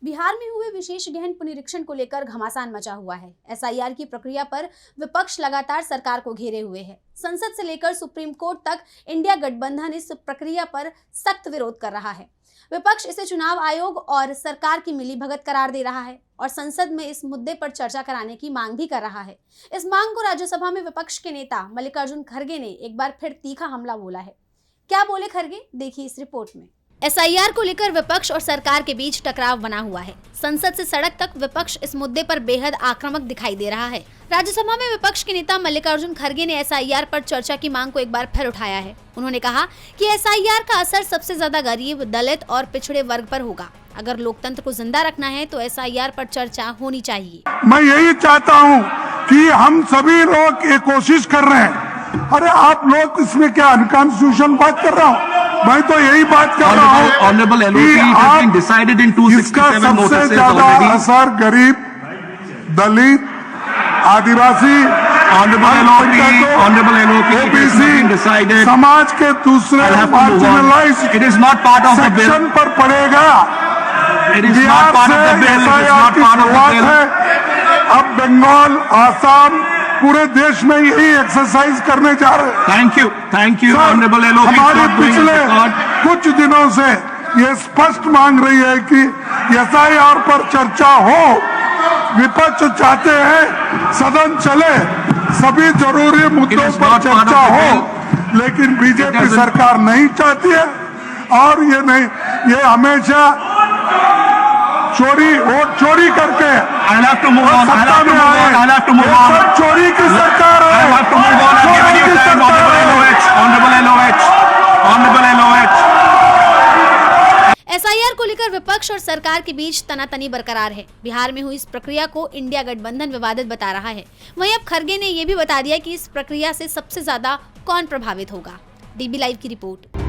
बिहार में हुए विशेष गहन पुनरीक्षण को लेकर घमासान मचा हुआ है। एसआईआर की प्रक्रिया पर विपक्ष लगातार सरकार को घेरे हुए है। संसद से लेकर सुप्रीम कोर्ट तक इंडिया गठबंधन इस प्रक्रिया पर सख्त विरोध कर रहा है। विपक्ष इसे चुनाव आयोग और सरकार की मिलीभगत करार दे रहा है और संसद में इस मुद्दे पर चर्चा कराने की मांग भी कर रहा है। इस मांग को राज्यसभा में विपक्ष के नेता मल्लिकार्जुन खड़गे ने एक बार फिर तीखा हमला बोला है। क्या बोले खड़गे, देखिए इस रिपोर्ट में। एसआईआर को लेकर विपक्ष और सरकार के बीच टकराव बना हुआ है। संसद से सड़क तक विपक्ष इस मुद्दे पर बेहद आक्रामक दिखाई दे रहा है। राज्यसभा में विपक्ष के नेता मल्लिकार्जुन खड़गे ने एसआईआर पर चर्चा की मांग को एक बार फिर उठाया है। उन्होंने कहा कि एसआईआर का असर सबसे ज्यादा गरीब, दलित और पिछड़े वर्ग पर होगा। अगर लोकतंत्र को जिंदा रखना है तो एसआईआर पर चर्चा होनी चाहिए। मैं यही चाहता हूँ कि हम सभी लोग ये कोशिश कर रहे हैं। अरे आप लोग इसमें क्या अनकॉन्स्टिट्यूशन बात कर रहा हूँ, मैं तो यही बात कर रहा हूँ कि इसका सबसे ज्यादा असर गरीब, दलित, आदिवासी, ओबीसी समाज के दूसरे मार्जिनलाइज्ड सेक्शन पर पड़ेगा। बिहार से एसआईआर की शुरुआत है, अब बंगाल, आसाम, पूरे देश में यही एक्सरसाइज करने जा रहे हैं। Thank you honourable LO. हमारे पिछले कुछ दिनों से ये स्पष्ट मांग रही है कि एसआईआर पर चर्चा हो। विपक्ष चाहते हैं सदन चले, सभी जरूरी मुद्दों पर चर्चा हो, लेकिन बीजेपी सरकार नहीं चाहती है। और ये नहीं, ये हमेशा वोट चोरी करके सत्ता में आए, चोरी की सरकार है। एसआईआर को लेकर विपक्ष और सरकार के बीच तनातनी बरकरार है। बिहार में हुई इस प्रक्रिया को इंडिया गठबंधन विवादित बता रहा है। वहीं अब खड़गे ने यह भी बता दिया कि इस प्रक्रिया से सबसे ज्यादा कौन प्रभावित होगा। डीबी लाइव की रिपोर्ट।